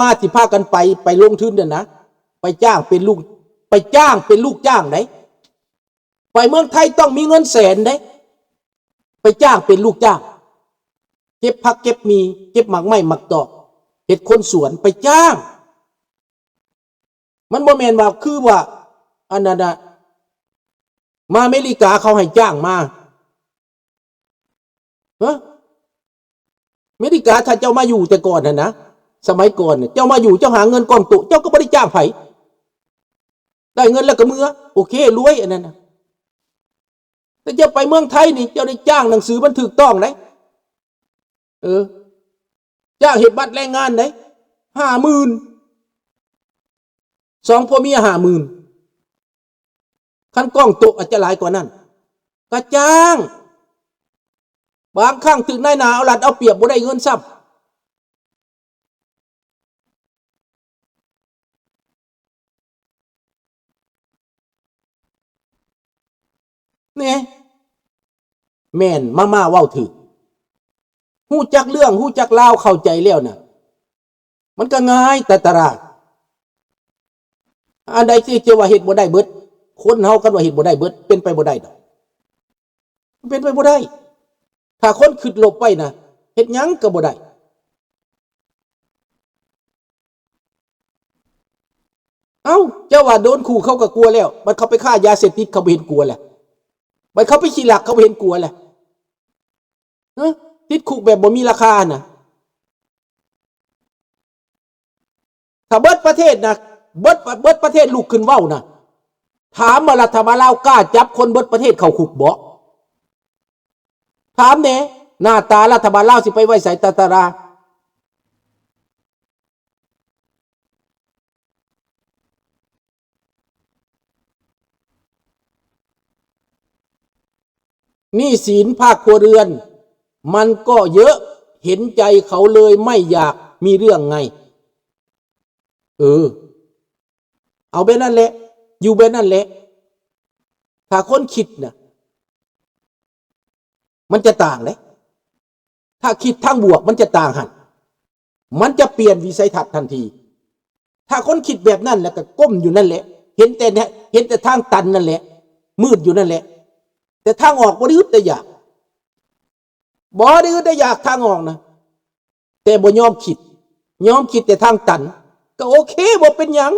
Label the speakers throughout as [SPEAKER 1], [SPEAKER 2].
[SPEAKER 1] มาสิพากันไปลงทุนเนี่ยนะไปจ้างเป็นลูกจ้างไหนไปเมืองไทยต้องมีเงินแสนไหนไปจ้างเป็นลูกจ้างเก็บผักเก็บมีเก็บหมากไม้หมากตอกเฮ็ดคนสวนไปจ้างมันบ่แม่นว่าคือว่าอันนั้นน่ะมาอเมริกาเขาให้จ้างมาอเมริกาถ้าเจ้ามาอยู่แต่ก่อนนะสมัยก่อนเจ้ามาอยู่เจ้าหาเงินก้อนโตเจ้าก็ไม่ได้จ้างไผได้เงินแล้วก็มือโอเครวยอันนั้นนะแต่เจ้าไปเมืองไทยนี่เจ้าได้จ้างหนังสือมันถูกต้องไหนจ้างเฮ็ดบัตรแรงงานไหน50,000 2พ่อเมีย50,000คันก้องโตอาจจะหลายกว่านั้นก็จ้างบางครั้งถึงนายหน้าเอาหลัดเอาเปรียบบ่ได้เงินซ้ำเนี่ยแม่นมาเว้าถึกฮู้จักเรื่องฮู้จักราวเข้าใจแล้วน่ะมันก็ง่ายแต่ตลาดอันใดที่จะว่าเฮ็ดบ่ได้เบิดคนเฮากันว่าเฮ็ดบ่ได้เบิดเป็นไปบ่ได้ดอกเป็นไปบ่ได้ถ้าคนคิดลบไปนะเฮ็ดหยังก็บ่ได้เอ้าเจ้าว่าโดนขู่เขาก็กลัวแล้วมันเขาไปฆ่ายาเสพติดเขาบ่เห็นกลัวแหละมันเขาไปขี้หลักเขาบ่เห็นกลัวแหละติดคุกแบบบ่มีราคาน่ะถ้าเบิดประเทศนะเบิดประเทศลุกขึ้นเว้านะถามว่ารัฐบาลลาวกล้าจับคนเบิดประเทศเข้าคุกบ่ถามแหน่หน้าตารัฐบาลลาวสิไปไว้ไสตาตาราหนี้สินภาคครัวเรือนมันก็เยอะเห็นใจเขาเลยไม่อยากมีเรื่องไงเอาแบบนั้นแหละอยู่แบบนั้นแหละถ้าคนคิดนะมันจะต่างเลยถ้าคิดทางบวกมันจะต่างหันมันจะเปลี่ยนวิสัยทัศน์ทันทีถ้าคนคิดแบบนั้นแล้วก็ก้มอยู่นั่นแหละเห็นแต่ทางตันนั่นแหละมืดอยู่นั่นแหละแต่ทางออกบ่ได้อึดได้อยากทางออกนะแต่บ่ยอมคิดแต่ทางตันก็โอเคบ่เป็นหยัง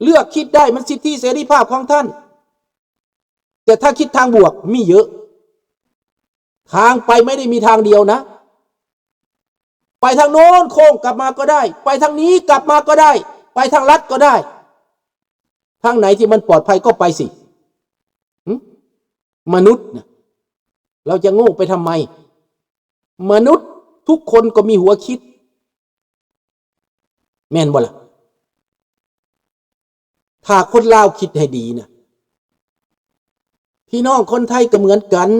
[SPEAKER 1] เลือกคิดได้มันสิทธิเสรีภาพของท่านแต่ถ้าคิดทางบวกมีเยอะทางไปไม่ได้มีทางเดียวนะไปทางโน้นโค้งกลับมาก็ได้ไปทางนี้กลับมาก็ได้ไปทางลัดก็ได้ทางไหนที่มันปลอดภัยก็ไปสิมนุษย์นะเราจะโง่ไปทำไมมนุษย์ทุกคนก็มีหัวคิดแม่นบ่ล่ะถ้าคนลาวคิดให้ดีนะพี่น้องคนไทยก็เหมือนกัน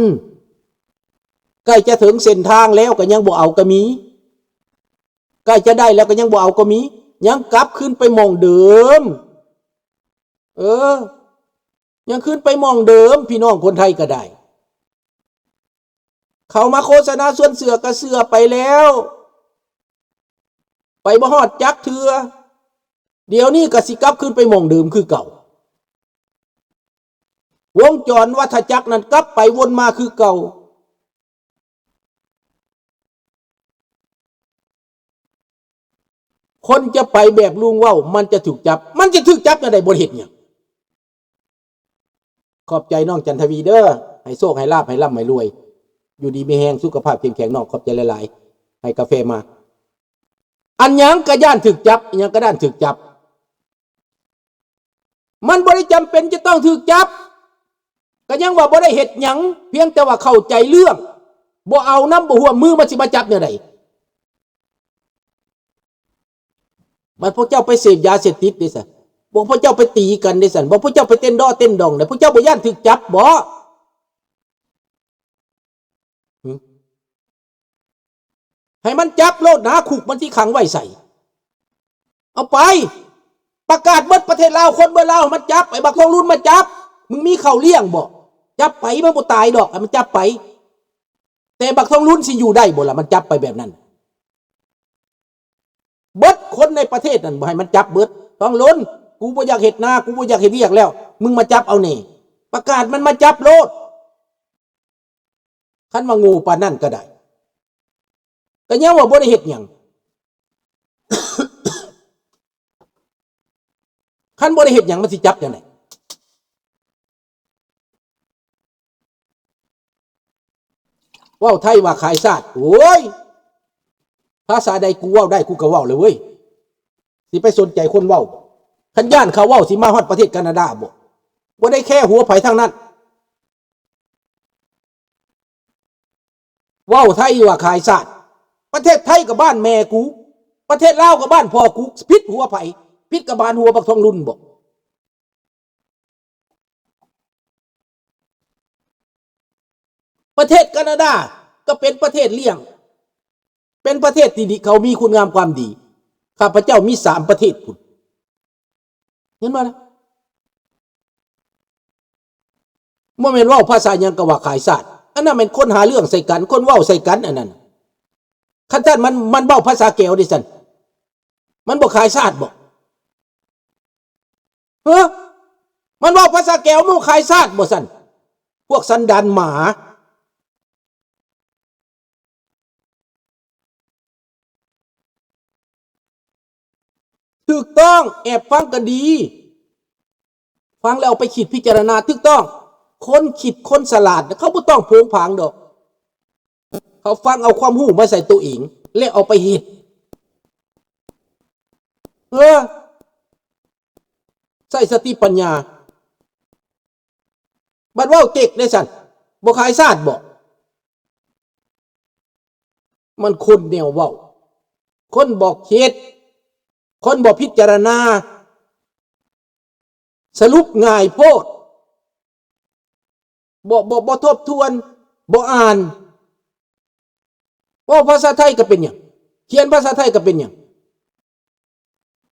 [SPEAKER 1] ใกล้จะถึงเส้นทางแล้วก็ยังบ่เอาก็มีใกล้จะได้แล้วก็ยังบ่เอาก็มียังกลับขึ้นไปมองเดิมยังขึ้นไปมองเดิมพี่น้องคนไทยก็ได้เขามาโฆษณาส่วนเสือก็เสือไปแล้วไปบ่ฮอดจักเทือเดี๋ยวนี้ก็สิกลับขึ้นไปมองเดิมคือเก่าวงจรวัฏจักรนั้นกลับไปวนมาคือเก่าคนจะไปแบบลุงว่าวมันจะถูกจับจะได้บ่เฮ็ดหยังขอบใจน้องจันทวีเด้อให้โชคให้ลาภให้ร่ำให้รวยอยู่ดีมีแรงสุขภาพเข้มแข็งน้องขอบใจหลายๆให้กาแฟมาอันหยังก็ย่านถูกจับอันหยังก็ด้านถูกจับมันบ่ได้จำเป็นจะต้องถูกจับก็ยังว่าบ่ได้เฮ็ดหยังเพียงแต่ว่าเข้าใจเรื่องบ่เอาน้ำบ่หัวมือมันสิมาจับแนวใดมันพวกเจ้าไปเสพยาเสพติดดิซะบอกพวกเจ้าไปตีกันดิสันบอกพวกเจ้าไปเต้นดอเต้นดองเนี่ยพวกเจ้าบ่ย่านถูกจับบ่ให้มันจับโลดหนาคุกมันที่ขังไว้ใส่เอาไปประกาศเบิดประเทศลาวคนเบิดลาวมันจับไอ้บักทองรุ่นมาจับมึงมีเข่าเลี้ยงบ่จับไปมันบ่ตายดอกมันจับไปแต่บักทองรุ่นสิอยู่ได้บ่ล่ะมันจับไปแบบนั้น เบิดคนในประเทศนั่นบ่ให้มันจับเบิดต้องล้นกูบ่อยากเฮ็ดนากูบ่อยากเฮ็ดเวียกแล้วมึงมาจับเอานี่ประกาศมันมาจับโลดคันมางูปานนั่นก็ได้ก็ยังว่าบ่ได้เฮ็ดหยังคันบ่ได้เฮ็ดหยังมันสิจับจังได๋เว้าไทยว่าขายชาติโอ้ยภาษาใดกูเว้าได้กูก็เว้าเลยเว้ยสิไปสนใจคนเว้าคันย่านเขาเว้าสิมาฮอดประเทศแคนาดาบ่ได้แค่หัวไผทางนั้นเว้าไทยว่าขายชาติประเทศไทยกับบ้านแม่กูประเทศลาวกับบ้านพ่อกูพิษหัวไผพิษกับบ้านหัวบักทองรุ่นบ่ประเทศแคนาดาก็เป็นประเทศเลี้ยงเป็นประเทศที่เขามีคุณงามความดีข้าพเจ้ามี3ประเทศพุ่นเห็นบ่ล่ะบ่แม่นเว้าภาษาหยังก็ว่าขายชาติอันนั้นเป็นคนหาเรื่องใส่กันคนเว้าใส่กันอันนั้นคันท่านมันเว้าภาษาแก้วดิซั่นมันบ่ขายชาติบ่มันเว้าภาษาแก้วมันขายชาติบ่ซั่นพวกสันดานหมาถูกต้องแอบฟังก็ดีฟังแล้วเอาไปคิดพิจารณาถูกต้องคนคิดคนฉลาดเขาบ่ต้องโผงผางดอกเขาฟังเอาความรู้มาใส่ตัวเองแล้วเอาไปเฮ็ดใส่สติปัญญาบัดเว้าเก๊กได้ซั่นบ่ขายชาติบ่มันคนแนวเว้าคนบ่คิดคนบ่พิจารณาสรุปง่ายโพดบ่ทบทวนบ่อ่านว่าภาษาไทยก็เป็นหยังเขียนภาษาไทยก็เป็นหยัง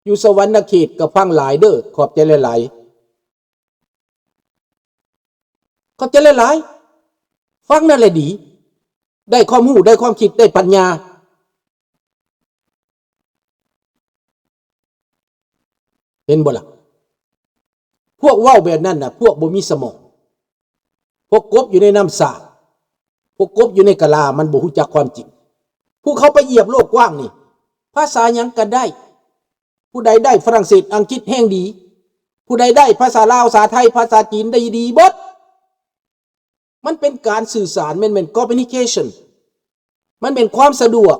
[SPEAKER 1] อยู่สวรรณเขตก็ฟังหลายเด้อขอบใจหลายๆขอบใจหลายๆฟังนั่นแหละดีได้ความรู้ได้ความคิดได้ปัญญาเห็นบ่ล่ะพวกเว้าแบบนั้นน่ะพวกบ่มีสมองพวกกบอยู่ในน้ำสาพวกกบอยู่ในกะลามันบ่รู้จักความจริงผู้เขาไปเหยียบโลกกว้างนี่ภาษาหยังก็ได้ผู้ใดได้ฝรั่งเศสอังกฤษแห่งดีผู้ใดได้ภาษาลาวภาษาไทยภาษาจีนได้ดีเบิดมันเป็นการสื่อสารมันเป็น communication มันเป็นความสะดวก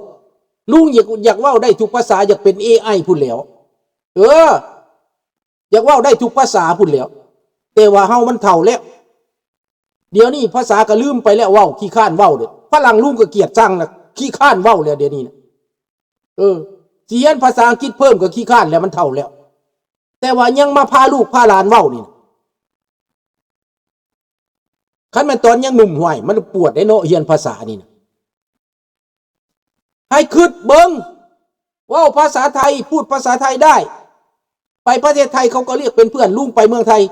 [SPEAKER 1] ลุงอยากเว้าได้ทุกภาษาอยากเป็น AI พูดแล้วอยากเว้าได้ทุกภาษาพูดแล้วแต่ว่าเฮามันเฒ่าแล้วเดี๋ยวนี้ภาษาก็ลืมไปแล้วเว้าขี้ข้านเว้าเด้อฝรั่งลุงก็เกลียดจังน่ะขี้ข้านเว้าแล้วเดี๋ยวนี้นะสิเรียนภาษาอังกฤษเพิ่มก็ขี้ข้านแล้วมันเฒ่าแล้วแต่ว่ายังมาพาลูกพาหลานเว้านี่คันมันตอนยังหนุ่มห้วยมันปวดได้เนาะเรียนภาษานี่นะให้คิดเบิ่งเว้าภาษาไทยพูดภาษาไทยได้ไปประเทศไทยเขาก็เรียกเป็นเพื่อนลุงไปเมืองไทย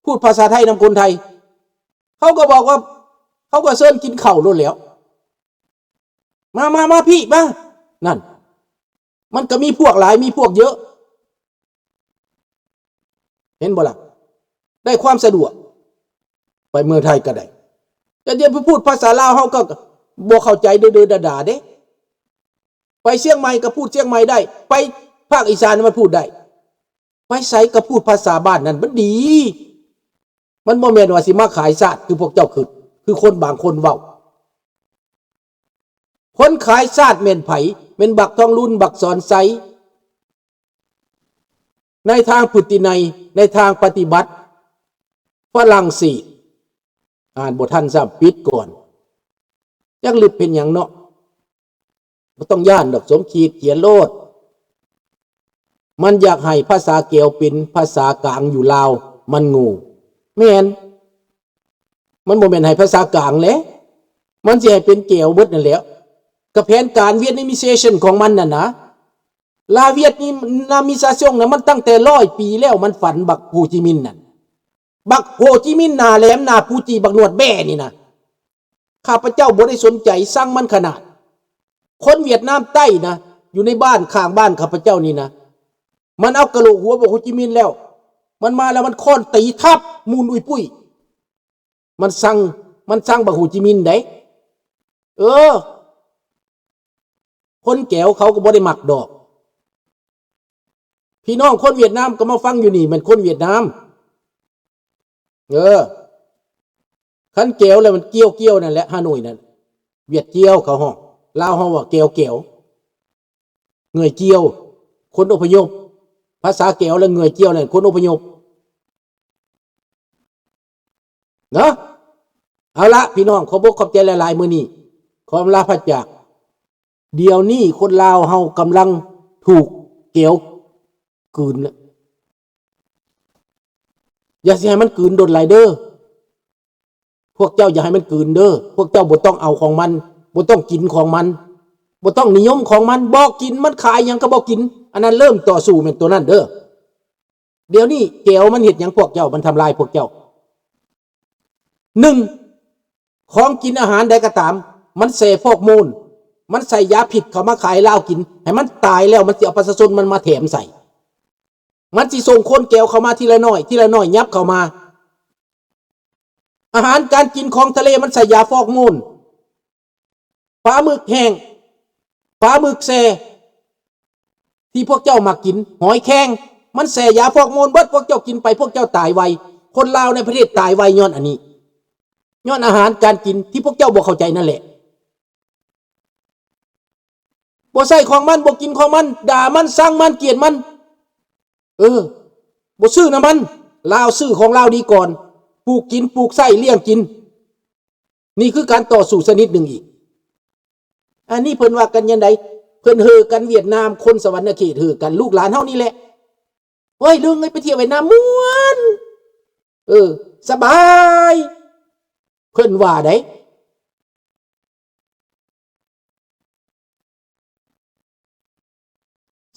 [SPEAKER 1] พูดภาษาไทยนำคนไทยเขาก็บอกว่าเขาก็เชิญกินข้าวโลดแล้วมาพี่มานั่นมันก็มีพวกหลายมีพวกเยอะเห็นบ่ล่ะได้ความสะดวกไปเมืองไทยก็ได้แต่เดี๋ยวไปพูดภาษาลาวเฮาก็บ่เข้าใจเด้อๆด่าๆเด้ไปเชียงใหม่ก็พูดเชียงใหม่ได้ไปภาคอีสานมันพูดได้ไปไสก็พูดภาษาบ้านนั่นมันดีมันบ่แม่นว่าสิมาขายชาติคือพวกเจ้าคือคนบางคนเว้าคนขายชาติแม่นไผแม่นบักทองรุ่นบักสอนไสในทางพฤตินัยในทางปฏิบัติฝรั่งเศสอ่านบ่ทันซ้ำปิดก่อนจักลึกเป็นหยังเนาะบ่ต้องย่านดอกสมคิดเขียนโลดมันอยากให้ภาษาแก้วเป็นภาษากลางอยู่ลาวมันงูแม่นมันบ่แม่นให้ภาษากลางแหละมันสิให้เป็นแก้วเบิดนั่นแหละก็แผนการเวียดนามิเซชันของมันน่ะนะลาเวียดนามิซาชั่นน่ะมันตั้งแต่100 ปีแล้วมันฝันบักโฮจิมินห์นั่นบักโฮจิมินห์หน้าแหลมหน้าปูจีบักหนวดแบ่นี่นะข้าพเจ้าบ่ได้สนใจสร้างมันขนาดคนเวียดนามใต้นะ อยู่ในบ้านข้างบ้านข้าพเจ้านี่นะมันเอากระโหลกหัวบอกโฮจิมินห์แล้วมันมาแล้วมันค้อนตีทับมูลอุยปุ้ยมันสั่งบักโฮจิมินห์ได้คนแก้วเขาก็บ่ได้มักดอกพี่น้องคนเวียดนามก็มาฟังอยู่นี่มันคนเวียดนามคันแก้วแล้วมันเกี้ยวนั่นแหละฮานอยนั่นเวียดเกี้ยวเขาห้องลาวห้องว่าแก้วเงยเกี้ยวคนอพยพภาษาแก้วแล้วเงยเกี้ยวนั่นคนอพยพเนาะเอาละพี่น้องขอบอกขอบใจหลายๆมื้อนี้ขอลาพระจากเดี๋ยวนี้คนลาวเฮากำลังถูกแก้วกลืนอย่าสิให้มันกลืนโดนไหลเด้อพวกเจ้าอย่าให้มันกลืนเด้อพวกเจ้าบ่ต้องเอาของมันบ่ต้องกินของมันบ่ต้องนิยมของมันบ่กินมันขายหยังก็บ่กินอันนั้นเริ่มต่อสู้เป็นตัวนั้นเด้อเดี๋ยวนี้แก้วมันเฮ็ดหยังพวกเจ้ามันทำลายพวกเจ้า1ของกินอาหารใดก็ตามมันเสพอกมูลมันใส่ยาพิษเข้ามาขายเหล้ากินให้มันตายแล้วมันสิเอาประชาชนมันมาแถมใส่มันสิส่งคนแก้วเข้ามาทีละน้อยยับเข้ามาอาหารการกินของทะเลมันใส่ยาฟอกมูลปลาหมึกแห้งปลาหมึกแซ่ที่พวกเจ้ามากินหอยแครงมันแส่ยาฟอกมูลเบิดพวกเจ้ากินไปพวกเจ้าตายไวคนลาวในประเทศตายไวย้อนอันนี้ย้อนอาหารการกินที่พวกเจ้าบ่เข้าใจนั่นแหละบ่ใส่ของมันบ่กินของมันด่ามันสั่งมันเกลียดมันบ่ซื้อนะมันลาวซื้อของลาวดีก่อนปลูกกินปลูกไส้เลี้ยงกินนี่คือการต่อสู้ชนิดหนึ่งอีกอันนี้เพิ่นว่ากันยังไงเพิ่นเฮอกันเวียดนามคนสวรรค์เขตเฮอกันลูกหลานเฮานี่แหละเฮ้ยลุงไปเที่ยวเวียดนามม่วนสบายเพิ่นว่าได้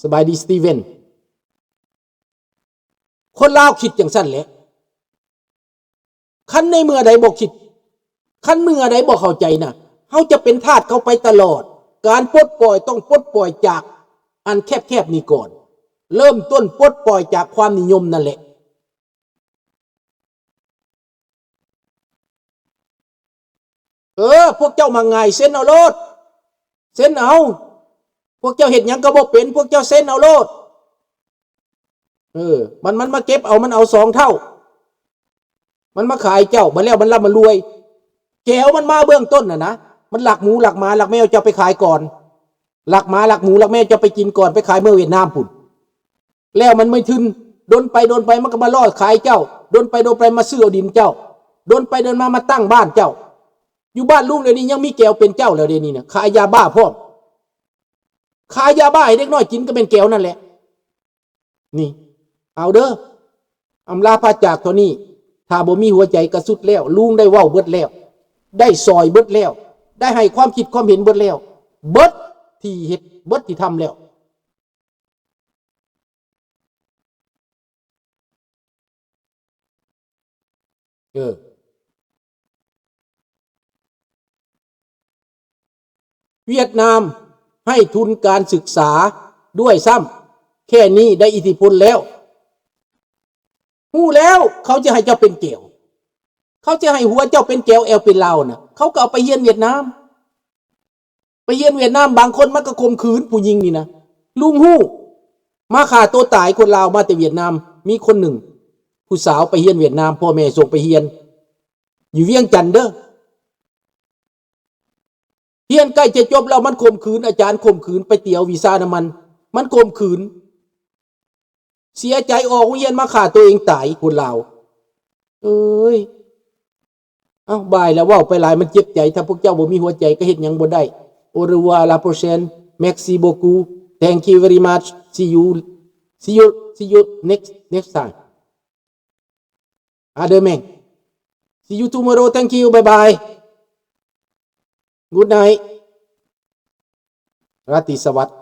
[SPEAKER 1] สบายดีสตีเวนคนลาวคิดอย่างสั้นแหละคันในเมื่อใดบอกคิดคันเมื่อใดบอกเข้าใจนะเขาจะเป็นทาสเขาไปตลอดการปลดปล่อยต้องปลดปล่อยจากอันแคบๆนี้ก่อนเริ่มต้นปลดปล่อยจากความนิยมนั่นแหละพวกเจ้ามาไงเซ็นเอาโลดเซ็นเอาพวกเจ้าเห็นยังก็บอกเป็นพวกเจ้าเซ็นเอาโลดมันมาเก็บเอามันเอา2 เท่ามันมาขายเจ้ามาแล้วมันร่ำมันรวยแก้วมันมาเบื้องต้นนะมันหลักหมูหลักหมาหลักแมวจะไปขายก่อนหลักหมาหลักหมูหลักแมวจะไปกินก่อนไปขายเมื่อเวียดนามพุ่นแล้วมันไม่ทึนโดนไปมันก็มาล่อขายเจ้าโดนไปมาซื้อเอาดินเจ้าโดนไปมาตั้งบ้านเจ้าอยู่บ้านลุงเดี๋ยวนี้ยังมีแก้วเป็นเจ้าแล้วเดี๋ยวนี้นะขายยาบ้าพร้อมขายยาบ้าให้เด็กน้อยกินก็เป็นแก้วนั่นแหละนี่เอาเด้ออำลาพาจากตัวนี้ถ้าบ่มีหัวใจกระสุดแล้วลุงได้เว้าเบิดแล้วได้ซอยเบิดแล้วได้ให้ความคิดความเห็นเบิดแล้วเบิดที่เฮ็ดเบิดที่ทำแล้วเวียดนามให้ทุนการศึกษาด้วยซ้ำแค่นี้ได้อิทธิพลแล้วฮู้แล้วเขาจะให้เจ้าเป็นแก้วเขาจะให้หัวเจ้าเป็นแก้วแอลเป็นเหล้านะเขาก็เอาไปเยียนเวียดนามบางคนมันก็ข่มขืนผู้หญิงนี่นะลุงฮู้มาฆ่าตัวตายคนลาวมาแต่เวียดนามมีคนหนึ่งผู้สาวไปเยียนเวียดนามพ่อแม่ส่งไปเยียนอยู่เวียงจันทน์เด้อเรียนใกล้จะจบแล้วมันข่มขืนอาจารย์ข่มขืนไปเตี๋ยววีซ่าน้ำมันข่มขืนเสียใจออกเรียนมาฆ่าตัวเองตายคนลาวบ่ายแล้วว่าไปหลายมันเจ็บใจถ้าพวกเจ้าบ่มีหัวใจก็เฮ็ดหยังบ่ได้โอเรวาลาโปรเชนเม็กซิโบกู thank you very much see you next time other man see you tomorrow thank you bye bye good night ราตรีสวัสดิ์